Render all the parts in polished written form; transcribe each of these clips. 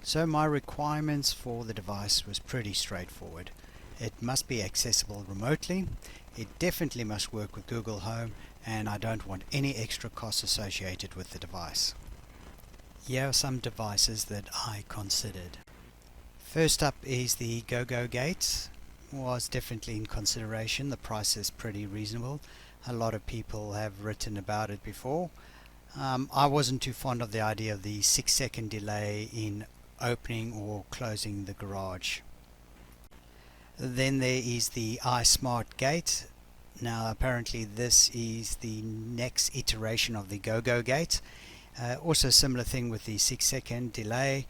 So my requirements for the device was pretty straightforward. It must be accessible remotely, it definitely must work with Google Home, and I don't want any extra costs associated with the device. Here are some devices that I considered. First up is the TOOGOO Gate. Was definitely in consideration. The price is pretty reasonable. A lot of people have written about it before. I wasn't too fond of the idea of the 6-second delay in opening or closing the garage. Then there is the iSmart Gate. Now apparently this is the next iteration of the TOOGOO Gate. Also similar thing with the 6-second delay,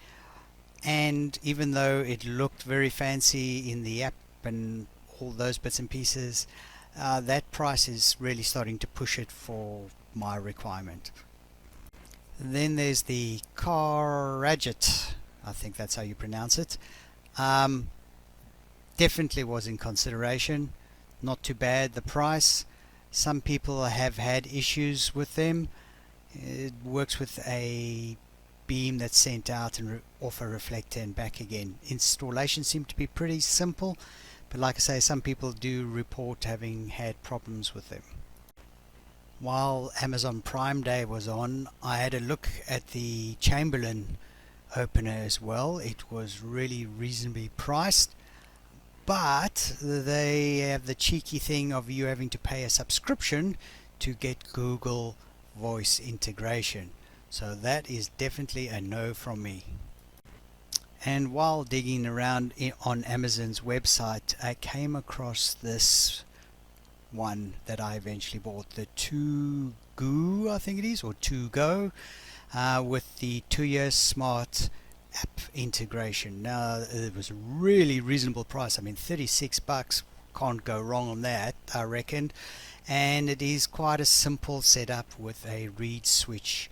and even though it looked very fancy in the app and all those bits and pieces, that price is really starting to push it for my requirement. Then there's the Carraget, I think that's how you pronounce it. Definitely was in consideration. Not too bad the price. Some people have had issues with them. It works with a beam that's sent out and off a reflector and back again. Installation seemed to be pretty simple, but like I say, some people do report having had problems with them. While Amazon Prime Day was on, I had a look at the Chamberlain opener as well. It was really reasonably priced, but they have the cheeky thing of you having to pay a subscription to get Google Voice integration. So that is definitely a no from me. And while digging around on Amazon's website, I came across this one that I eventually bought, the TOOGOO, I think it is, or TOOGOO, with the 2-year smart app integration. Now it was a really reasonable price. I mean, $36, can't go wrong on that, I reckon. And it is quite a simple setup with a reed switch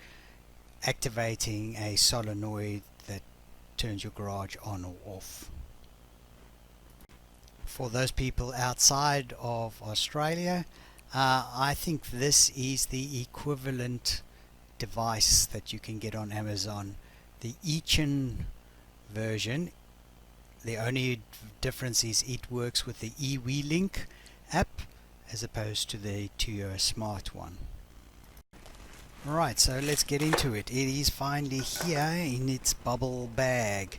activating a solenoid that turns your garage on or off. For those people outside of Australia, I think this is the equivalent device that you can get on Amazon, the Eachen version. The only difference is it works with the eWeLink app as opposed to the 2-year smart one. Right, so let's get into it. It is finally here in its bubble bag.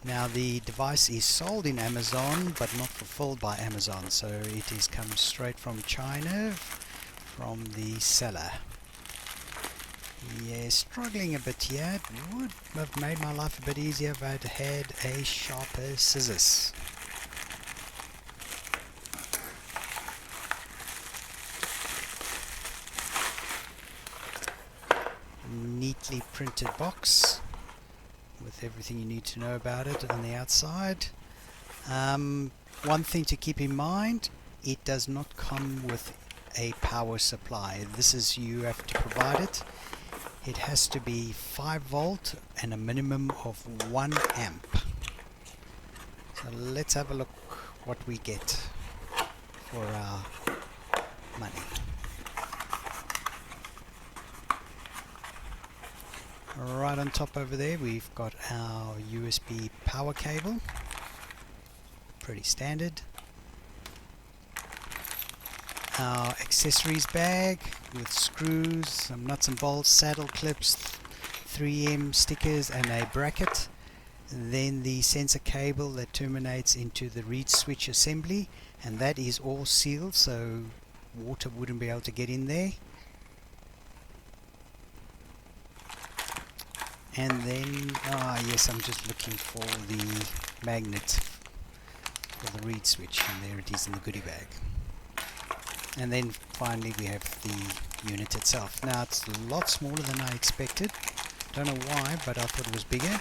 Now the device is sold in Amazon but not fulfilled by Amazon, so it is come straight from China from the seller. Yeah, struggling a bit here. It would have made my life a bit easier if I'd had a sharper scissors. Neatly printed box with everything you need to know about it on the outside. One thing to keep in mind, it does not come with a power supply. This is, you have to provide it. It has to be 5 volt and a minimum of 1 amp. So let's have a look what we get for our money. Right on top over there we've got our USB power cable, pretty standard. Our accessories bag with screws, some nuts and bolts, saddle clips, 3M stickers and a bracket. Then the sensor cable that terminates into the reed switch assembly, and that is all sealed so water wouldn't be able to get in there. And then, yes, I'm just looking for the magnet for the reed switch, and there it is in the goodie bag. And then finally we have the unit itself. Now it's a lot smaller than I expected. Don't know why, but I thought it was bigger.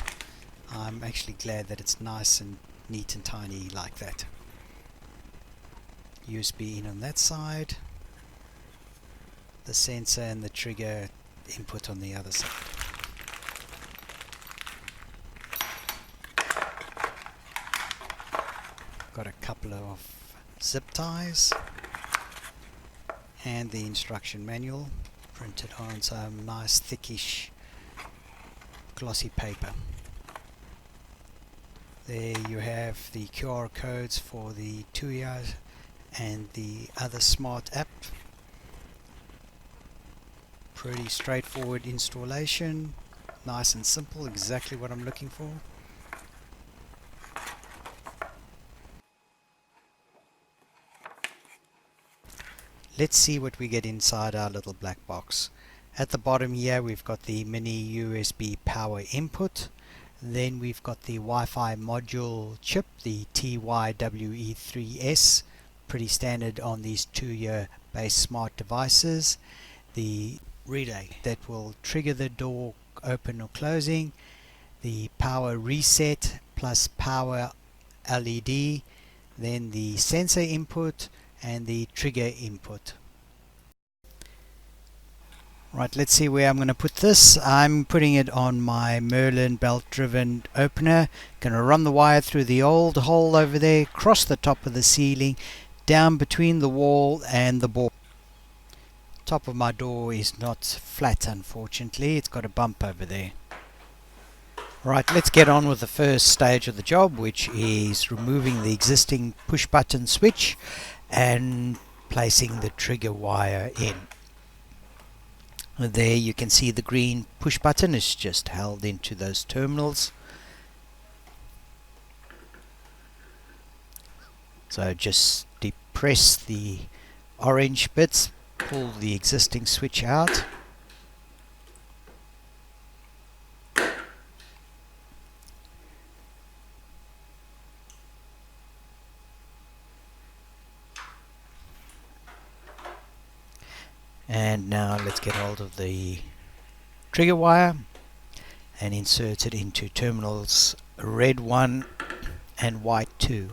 I'm actually glad that it's nice and neat and tiny like that. USB in on that side. The sensor and the trigger input on the other side. Got a couple of zip ties and the instruction manual printed on some nice thickish glossy paper. There you have the QR codes for the TOOGOO and the other smart app. Pretty straightforward installation, nice and simple, exactly what I'm looking for. Let's see what we get inside our little black box. At the bottom here we've got the mini USB power input. Then we've got the Wi-Fi module chip, the TYWE3S, pretty standard on these 2-year based smart devices. The relay that will trigger the door open or closing, the power reset plus power LED, then the sensor input and the trigger input. Right, let's see where I'm going to put this. I'm putting it on my Merlin belt-driven opener. Going to run the wire through the old hole over there, across the top of the ceiling, down between the wall and the board. Top of my door is not flat, unfortunately. It's got a bump over there. Right, let's get on with the first stage of the job, which is removing the existing push button switch and placing the trigger wire in. There you can see the green push button is just held into those terminals. So just depress the orange bits, pull the existing switch out. And now let's get hold of the trigger wire and insert it into terminals red 1 and white 2.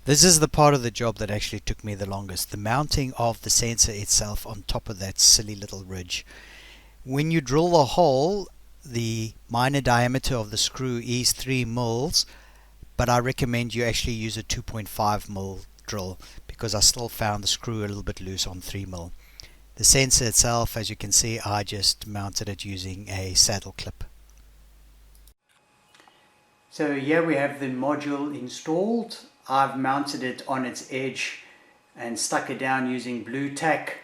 This is the part of the job that actually took me the longest, the mounting of the sensor itself on top of that silly little ridge. When you drill a hole, the minor diameter of the screw is 3 mils, but I recommend you actually use a 2.5 mil drill because I still found the screw a little bit loose on 3 mil. The sensor itself, as you can see, I just mounted it using a saddle clip. So here we have the module installed. I've mounted it on its edge and stuck it down using blue tack,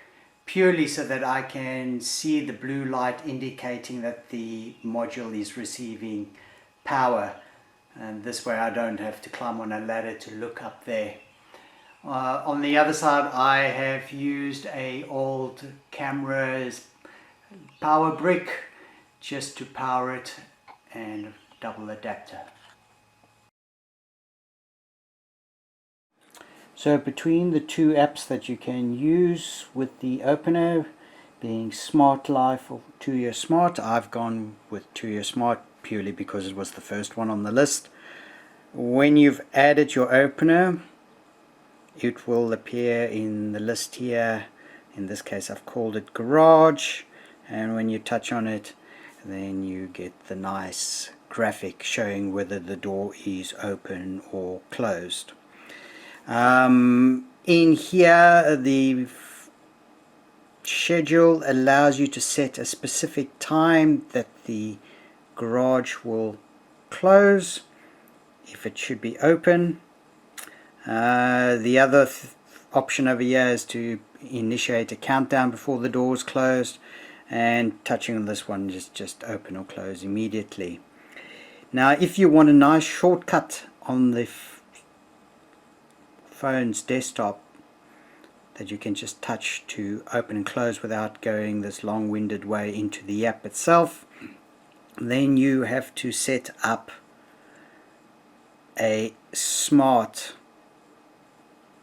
purely so that I can see the blue light indicating that the module is receiving power, and this way I don't have to climb on a ladder to look up there. On the other side I have used a old camera's power brick just to power it, and double adapter. So between the two apps that you can use with the opener, being Smart Life or TOOGOO Smart, I've gone with TOOGOO Smart purely because it was the first one on the list. When you've added your opener, it will appear in the list here. In this case I've called it Garage, and when you touch on it, then you get the nice graphic showing whether the door is open or closed. In here the schedule allows you to set a specific time that the garage will close, if it should be open. The other option over here is to initiate a countdown before the door is closed, and touching on this one is just open or close immediately. Now if you want a nice shortcut on the phone's desktop that you can just touch to open and close without going this long-winded way into the app itself, then you have to set up a smart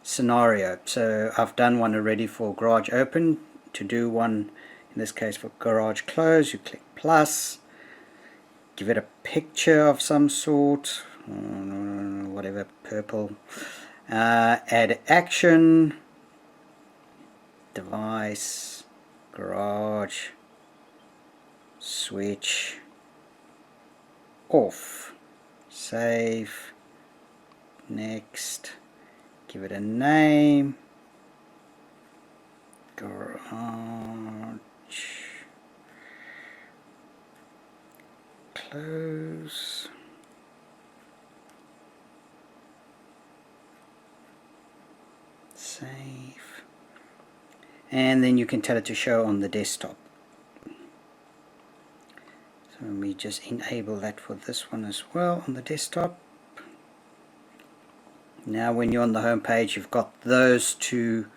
scenario. So I've done one already for garage open. To do one in this case for garage close, you click plus, give it a picture of some sort, whatever, purple, Add action, device, garage, switch, off, save, next, give it a name, garage, close, save, and then you can tell it to show on the desktop. So let me just enable that for this one as well on the desktop. Now when you're on the home page, you've got those two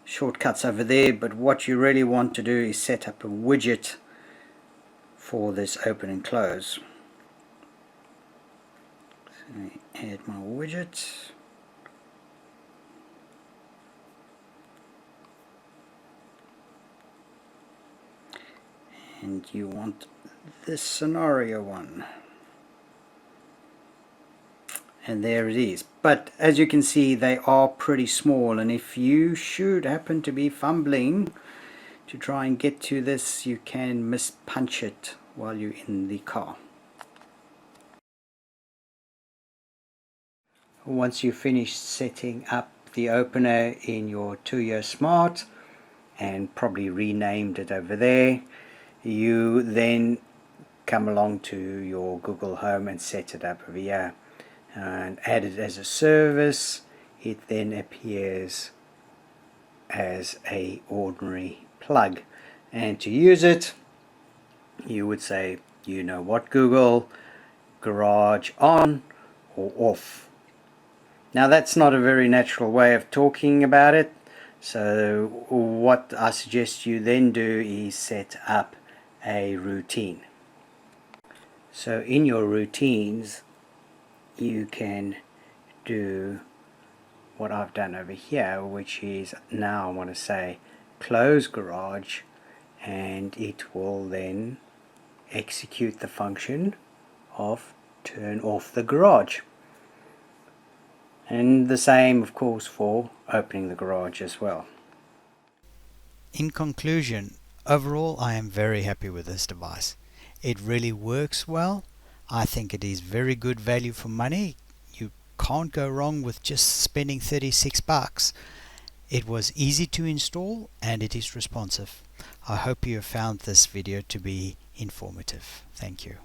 shortcuts over there, but what you really want to do is set up a widget for this open and close. So add my widget. And you want this scenario one. And there it is. But as you can see, they are pretty small, and if you should happen to be fumbling to try and get to this, you can mispunch it while you're in the car. Once you've finished setting up the opener in your TOOGOO Smart and probably renamed it over there, you then come along to your Google Home and set it up over here and add it as a service. It then appears as a ordinary plug, and to use it you would say, you know what, Google, garage on or off. Now that's not a very natural way of talking about it, so what I suggest you then do is set up a routine. So in your routines you can do what I've done over here, which is now I want to say close garage, and it will then execute the function of turn off the garage. And the same of course for opening the garage as well. In conclusion, overall I am very happy with this device. It really works well. I think it is very good value for money. You can't go wrong with just spending 36 bucks. It was easy to install and it is responsive. I hope you have found this video to be informative. Thank you.